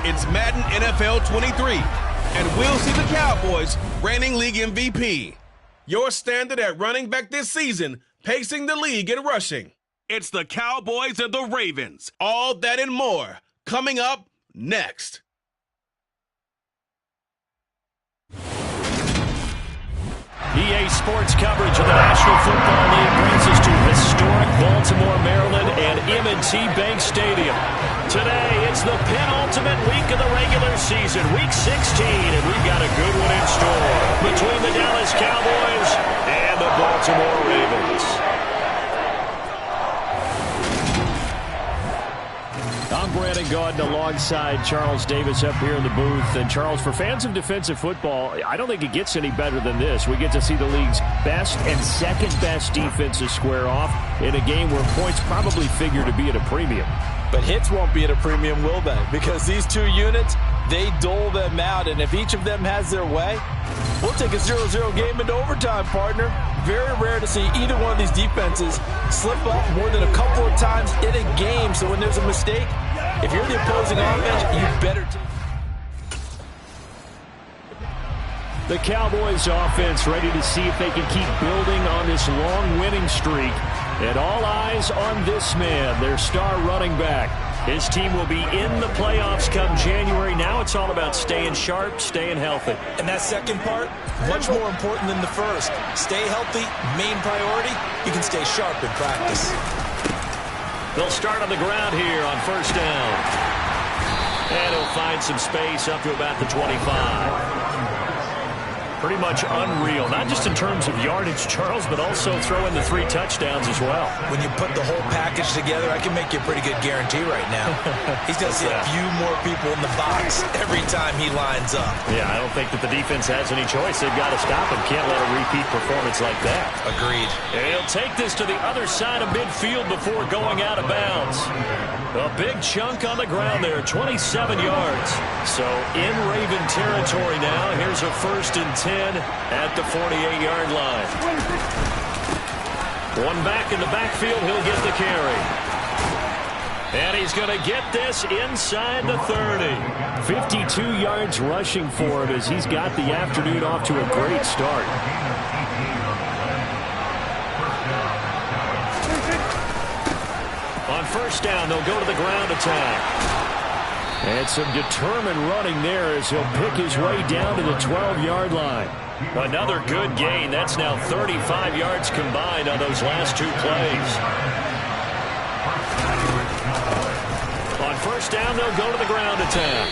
It's Madden NFL 23, and we'll see the Cowboys reigning league MVP. Your standard at running back this season, pacing the league in rushing. It's the Cowboys and the Ravens. All that and more coming up next. EA Sports coverage of the National Football League brings us to historic Baltimore, Maryland, and M&T Bank Stadium. Today, it's the penultimate week of the regular season, Week 16, and we've got a good one in store between the Dallas Cowboys and the Baltimore Ravens. I'm Brandon Gaudin alongside Charles Davis up here in the booth. And Charles, for fans of defensive football, I don't think it gets any better than this. We get to see the league's best and second best defenses square off in a game where points probably figure to be at a premium. But hits won't be at a premium, will they? Because these two units, they dole them out. And if each of them has their way, we'll take a 0-0 game into overtime, partner. Very rare to see either one of these defenses slip up more than a couple of times in a game. So when there's a mistake, if you're the opposing offense, you better take. The Cowboys offense ready to see if they can keep building on this long winning streak. And all eyes on this man, their star running back. His team will be in the playoffs come January. Now it's all about staying sharp, staying healthy. And that second part, much more important than the first. Stay healthy, main priority. You can stay sharp in practice. They'll start on the ground here on first down. And he'll find some space up to about the 25. Pretty much unreal, not just in terms of yardage, Charles, but also throw in the 3 touchdowns as well. When you put the whole package together, I can make you a pretty good guarantee right now. He's going to see a few more people in the box every time he lines up. Yeah, I don't think that the defense has any choice. They've got to stop him. Can't let a repeat performance like that. Agreed. And he'll take this to the other side of midfield before going out of bounds. A big chunk on the ground there, 27 yards. So in Raven territory now. Here's a 1st and 10 at the 48-yard line. One back in the backfield, he'll get the carry. And he's going to get this inside the 30. 52 yards rushing for him as he's got the afternoon off to a great start. On first down, they'll go to the ground attack. And some determined running there as he'll pick his way down to the 12-yard line. Another good gain. That's now 35 yards combined on those last 2 plays. On first down, they'll go to the ground attack.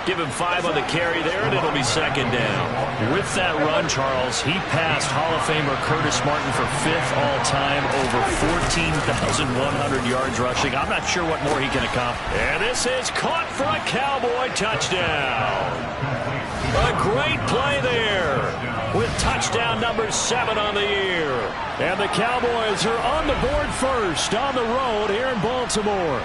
Give him 5 on the carry there, and it'll be 2nd down. With that run, Charles, he passed Hall of Famer Curtis Martin for 5th all-time, over 14,100 yards rushing. I'm not sure what more he can accomplish. And this is caught for a Cowboy touchdown. A great play there with touchdown number 7 on the year. And the Cowboys are on the board first on the road here in Baltimore.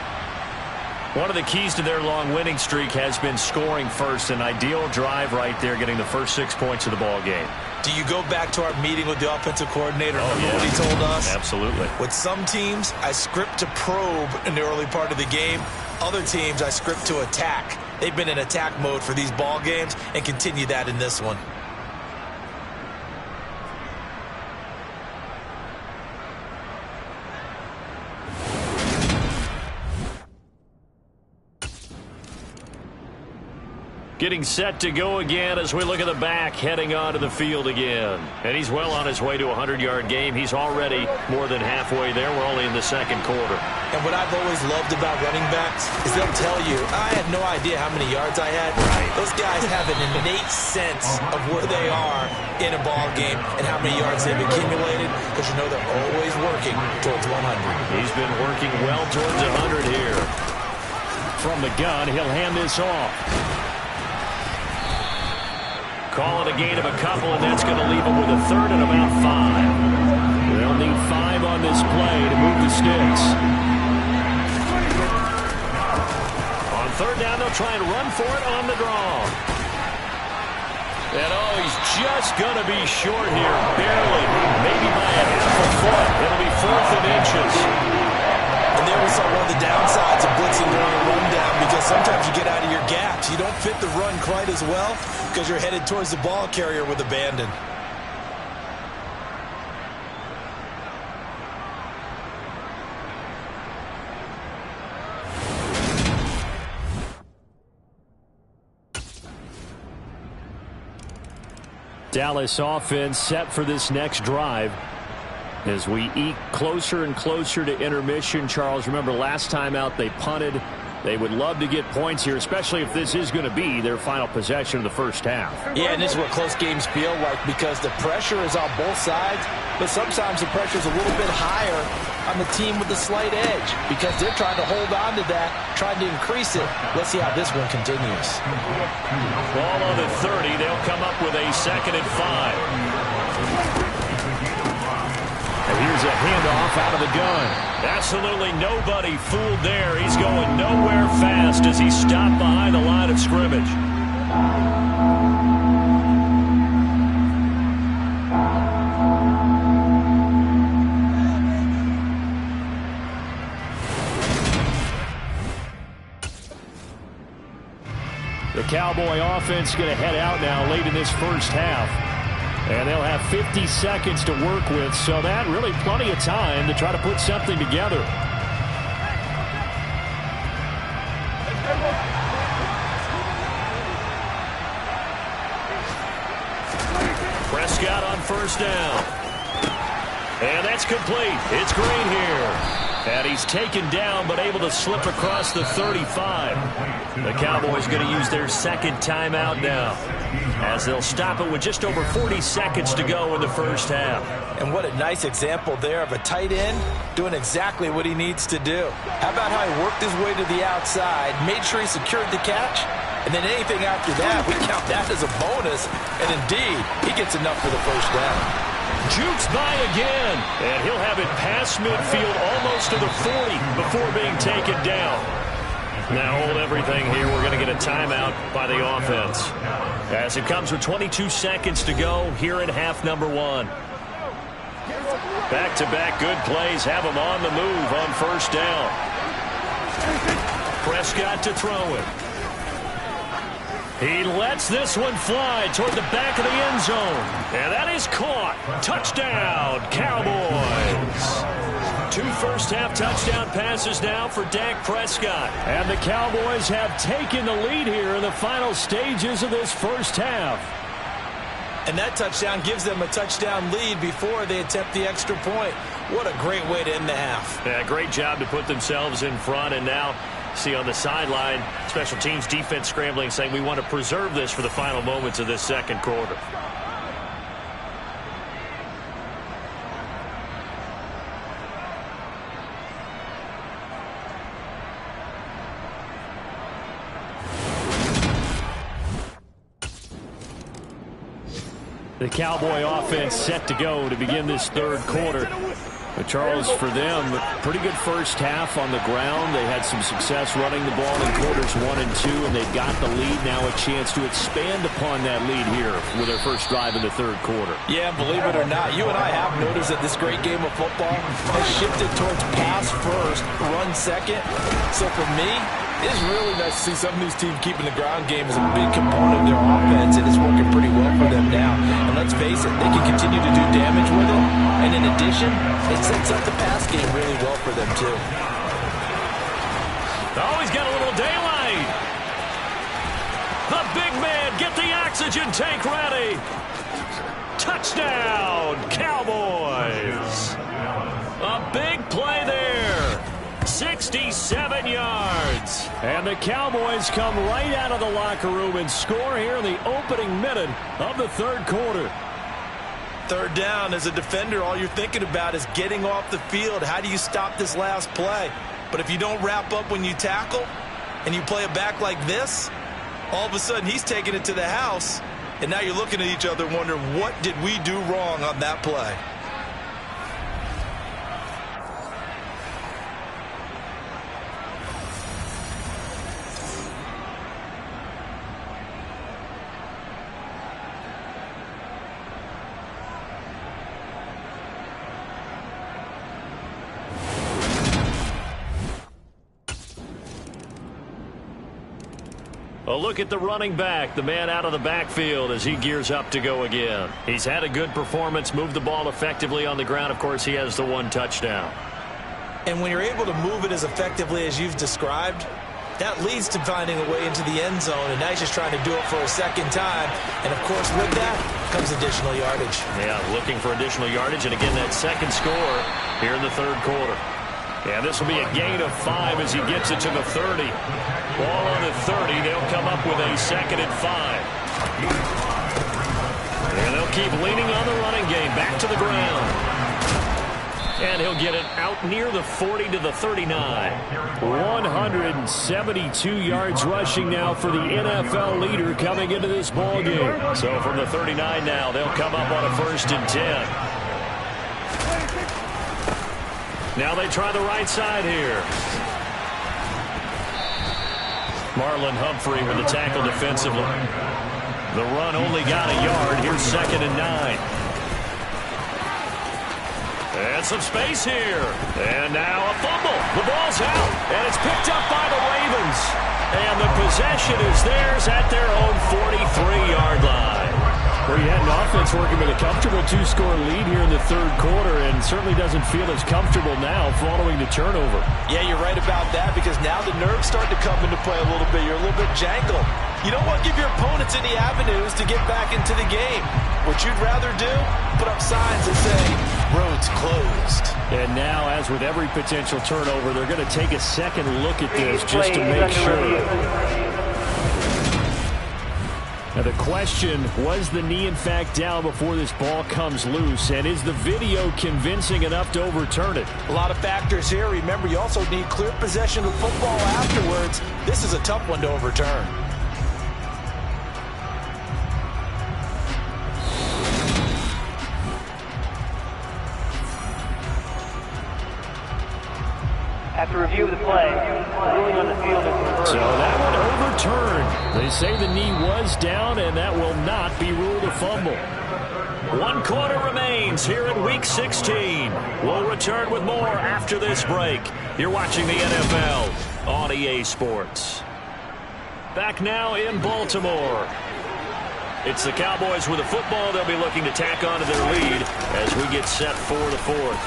One of the keys to their long winning streak has been scoring first. An ideal drive right there, getting the first 6 points of the ball game. Do you go back to our meeting with the offensive coordinator? Remember what he told us? Absolutely. With some teams, I script to probe in the early part of the game. Other teams, I script to attack. They've been in attack mode for these ball games and continue that in this one. Getting set to go again as we look at the back, heading onto the field again. And he's well on his way to a 100-yard game. He's already more than halfway there. We're only in the 2nd quarter. And what I've always loved about running backs is they'll tell you, I had no idea how many yards I had. Right. Those guys have an innate sense of where they are in a ball game and how many yards they've accumulated, because you know they're always working towards 100. He's been working well towards 100 here. From the gun, he'll hand this off. Call it a gain of a couple, and that's going to leave him with a 3rd and about 5. They'll need 5 on this play to move the sticks. On 3rd down, they'll try and run for it on the draw. And he's just going to be short here, barely, maybe by a half a foot. It'll be 4th and inches. And there we saw one of the downsides of blitzing during a rundown. because sometimes you get out of your gaps. You don't fit the run quite as well because you're headed towards the ball carrier with abandon. Dallas offense set for this next drive as we eke closer and closer to intermission. Charles, remember last time out they punted. They would love to get points here, especially if this is going to be their final possession of the first half. Yeah, and this is what close games feel like because the pressure is on both sides, but sometimes the pressure is a little bit higher on the team with the slight edge because they're trying to hold on to that, trying to increase it. Let's see how this one continues. Ball on the 30. They'll come up with a 2nd and 5. And here's a handoff out of the gun. Absolutely nobody fooled there. He's going nowhere fast as he stopped behind the line of scrimmage. The Cowboy offense going to head out now late in this first half. And they'll have 50 seconds to work with, so that really plenty of time to try to put something together. Prescott on first down. And that's complete. It's Green here. And he's taken down but able to slip across the 35. The Cowboys going to use their 2nd timeout now as they'll stop it with just over 40 seconds to go in the first half. And what a nice example there of a tight end doing exactly what he needs to do. How about how he worked his way to the outside, made sure he secured the catch, and then anything after that, we count that as a bonus. And indeed, he gets enough for the first down. Jukes by again, and he'll have it past midfield almost to the 40 before being taken down. Now hold everything here. We're going to get a timeout by the offense as it comes with 22 seconds to go here in half number 1. Back-to-back good plays have him on the move on first down. Prescott to throw it. He lets this one fly toward the back of the end zone. And that is caught. Touchdown, Cowboys. 2 first-half touchdown passes now for Dak Prescott. And the Cowboys have taken the lead here in the final stages of this first half. And that touchdown gives them a touchdown lead before they attempt the extra point. What a great way to end the half. Yeah, great job to put themselves in front, and now see on the sideline, special teams defense scrambling, saying we want to preserve this for the final moments of this second quarter. The Cowboy offense set to go to begin this third quarter. But Charles, for them, pretty good first half on the ground. They had some success running the ball in quarters 1 and 2, and they've got the lead. Now a chance to expand upon that lead here with their first drive in the third quarter. Yeah, believe it or not, you and I have noticed that this great game of football has shifted towards pass first, run second. So for me, it's really nice to see some of these teams keeping the ground game as a big component of their offense, and it's working pretty well for them now. And let's face it, they can continue to do damage with it. And in addition, it sets up the pass game really well for them, too. Oh, he's got a little daylight. The big man, get the oxygen tank ready. Touchdown, Cowboys. A big play there. 67 yards. And the Cowboys come right out of the locker room and score here in the opening minute of the third quarter. Third down, as a defender, all you're thinking about is getting off the field. How do you stop this last play? But if you don't wrap up when you tackle and you play it back like this, all of a sudden he's taking it to the house, and now you're looking at each other wondering, what did we do wrong on that play? A look at the running back, the man out of the backfield as he gears up to go again. He's had a good performance, moved the ball effectively on the ground. Of course, he has the 1 touchdown. And when you're able to move it as effectively as you've described, that leads to finding a way into the end zone, and now he's just trying to do it for a second time. And, of course, with that comes additional yardage. Yeah, looking for additional yardage, and again, that second score here in the third quarter. And this will be a gain of 5 as he gets it to the 30. Ball on the 30. They'll come up with a 2nd and 5. And they'll keep leaning on the running game. Back to the ground. And he'll get it out near the 40 to the 39. 172 yards rushing now for the NFL leader coming into this ball game. So from the 39 now, they'll come up on a 1st and 10. Now they try the right side here. Marlon Humphrey with the tackle defensively. The run only got a yard. Here's 2nd and 9. And some space here. And now a fumble. The ball's out. And it's picked up by the Ravens. And the possession is theirs at their own 43-yard line. Well, you had an offense working with a comfortable 2-score lead here in the third quarter, and certainly doesn't feel as comfortable now following the turnover. Yeah, you're right about that, because now the nerves start to come into play a little bit. You're a little bit jangled. You don't want to give your opponents any avenues to get back into the game. What you'd rather do, put up signs that say, roads closed. And now, as with every potential turnover, they're going to take a second look at this just to make sure. Now the question, was the knee in fact down before this ball comes loose? And is the video convincing enough to overturn it? A lot of factors here. Remember, you also need clear possession of football afterwards. This is a tough one to overturn. After review of the play, the ruling on the field is reversed. So that one overturned. They say the knee was down, and that will not be ruled a fumble. 1 quarter remains here in Week 16. We'll return with more after this break. You're watching the NFL on EA Sports. Back now in Baltimore. It's the Cowboys with the football. They'll be looking to tack on to their lead as we get set for the 4th.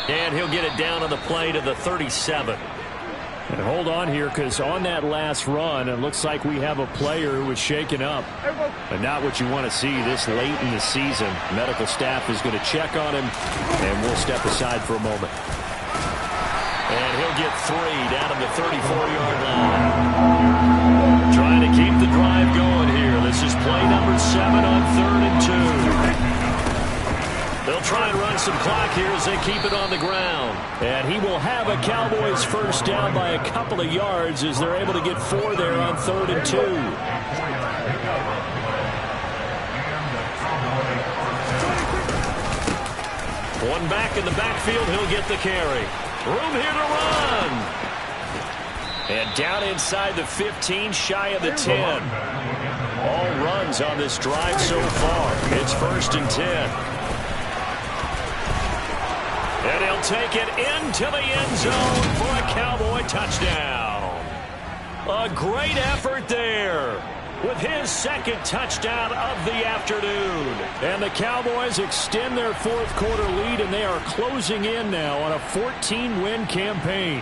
And he'll get it down on the play to the 37. And hold on here, because on that last run, it looks like we have a player who was shaken up. And not what you want to see this late in the season. Medical staff is going to check on him, and we'll step aside for a moment. And he'll get 3 down at the 34-yard line. Trying to keep the drive going here. This is play number 7 on 3rd and 2. They'll try and run some clock here as they keep it on the ground. And he will have a Cowboys first down by a couple of yards as they're able to get 4 there on 3rd and 2. One back in the backfield, he'll get the carry. Room here to run. And down inside the 15, shy of the 10. All runs on this drive so far. It's 1st and 10. And he'll take it into the end zone for a Cowboy touchdown. A great effort there with his 2nd touchdown of the afternoon. And the Cowboys extend their 4th quarter lead, and they are closing in now on a 14-win campaign.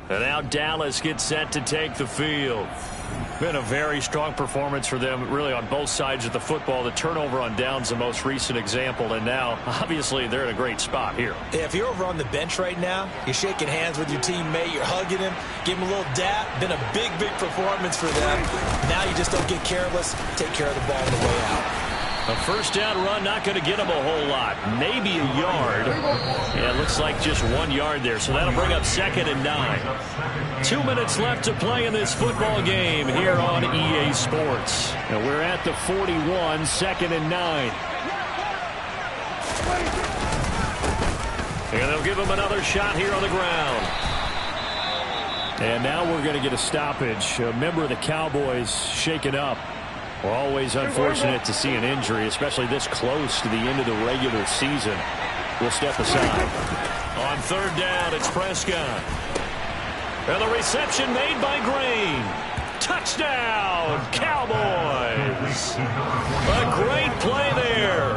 And now Dallas gets set to take the field. Been a very strong performance for them, really, on both sides of the football. The turnover on downs, the most recent example, and now, obviously, they're in a great spot here. Yeah, if you're over on the bench right now, you're shaking hands with your teammate, you're hugging him, give him a little dap. Been a big, big performance for them. Now you just don't get careless. Take care of the ball on the way out. A first down run, not going to get him a whole lot. Maybe a yard. Yeah, it looks like just 1 yard there, so that'll bring up 2nd and 9. 2 minutes left to play in this football game here on EA Sports. And we're at the 41, 2nd and 9. And they'll give him another shot here on the ground. And now we're going to get a stoppage. A member of the Cowboys shaken up. We're always unfortunate to see an injury, especially this close to the end of the regular season. We'll step aside. On 3rd down, it's Prescott. And the reception made by Green. Touchdown, Cowboys. A great play there.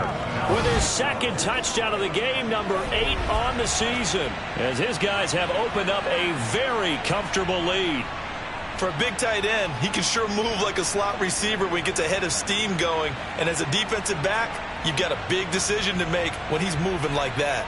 With his 2nd touchdown of the game, number 8 on the season, as his guys have opened up a very comfortable lead. For a big tight end, he can sure move like a slot receiver when he gets a head of steam going. And as a defensive back, you've got a big decision to make when he's moving like that.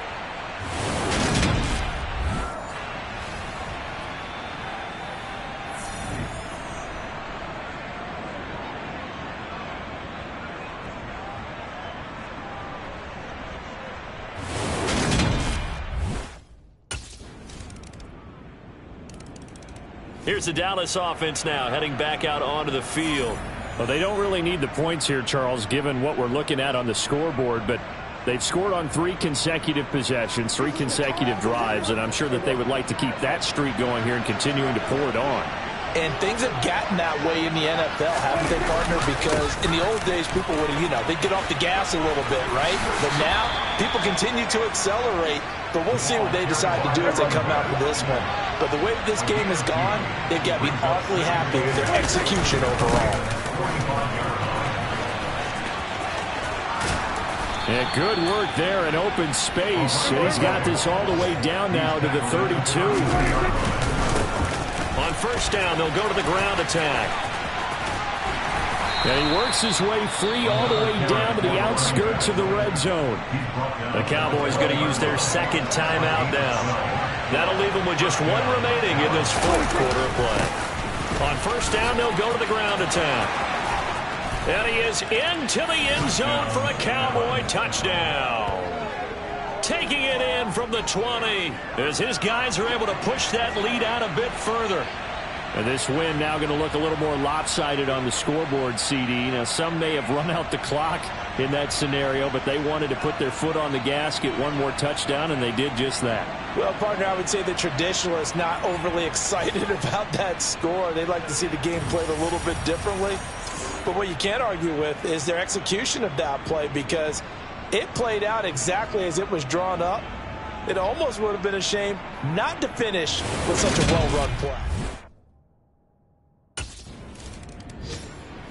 Here's the Dallas offense now, heading back out onto the field. Well, they don't really need the points here, Charles, given what we're looking at on the scoreboard, but they've scored on 3 consecutive possessions, 3 consecutive drives, and I'm sure that they would like to keep that streak going here and continuing to pull it on. And things have gotten that way in the NFL, haven't they, partner? Because in the old days, people would have, they'd get off the gas a little bit, right? But now, people continue to accelerate. But we'll see what they decide to do as they come out for this one. But the way this game has gone, they've got to be awfully happy with their execution overall. Yeah, good work there in open space. And he's got this all the way down now to the 32. On 1st down, they'll go to the ground attack. And he works his way free all the way down to the outskirts of the red zone. The Cowboys going to use their 2nd timeout now. That'll leave them with just 1 remaining in this 4th quarter of play. On 1st down, they'll go to the ground attack. And he is into the end zone for a Cowboy touchdown. Taking it in from the 20 as his guys are able to push that lead out a bit further. And this win now going to look a little more lopsided on the scoreboard, CD. Now, some may have run out the clock in that scenario, but they wanted to put their foot on the gas, get 1 more touchdown, and they did just that. Well, partner, I would say the traditionalists not overly excited about that score. They'd like to see the game played a little bit differently. But what you can't argue with is their execution of that play, because it played out exactly as it was drawn up. It almost would have been a shame not to finish with such a well-run play.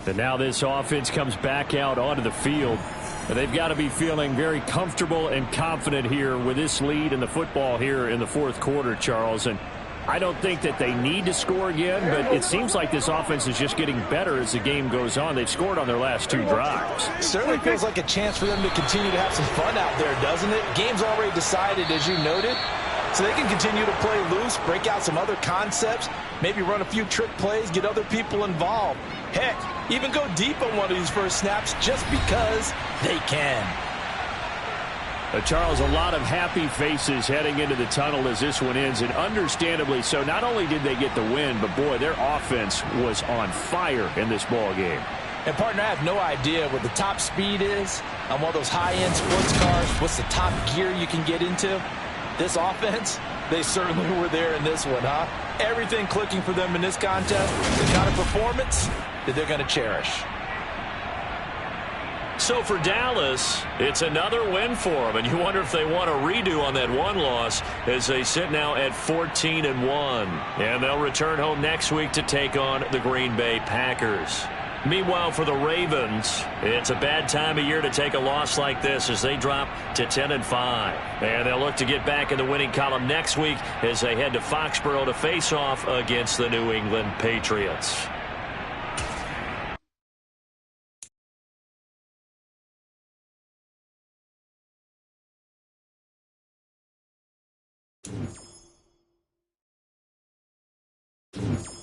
And now this offense comes back out onto the field. And they've got to be feeling very comfortable and confident here with this lead in the football here in the 4th quarter, Charles. And I don't think that they need to score again, but it seems like this offense is just getting better as the game goes on. They've scored on their last 2 drives. Certainly feels like a chance for them to continue to have some fun out there, doesn't it? Game's already decided, as you noted. So they can continue to play loose, break out some other concepts, maybe run a few trick plays, get other people involved. Heck, even go deep on one of these first snaps just because they can. Charles, a lot of happy faces heading into the tunnel as this one ends, and understandably so. Not only did they get the win, but boy, their offense was on fire in this ball game. And partner, I have no idea what the top speed is on one of those high-end sports cars. What's the top gear you can get into? This offense, they certainly were there in this one, huh? Everything clicking for them in this contest, the kind of performance that they're going to cherish. So for Dallas, it's another win for them, and you wonder if they want a redo on that 1 loss as they sit now at 14-1. And they'll return home next week to take on the Green Bay Packers. Meanwhile, for the Ravens, it's a bad time of year to take a loss like this as they drop to 10-5. And they'll look to get back in the winning column next week as they head to Foxborough to face off against the New England Patriots. You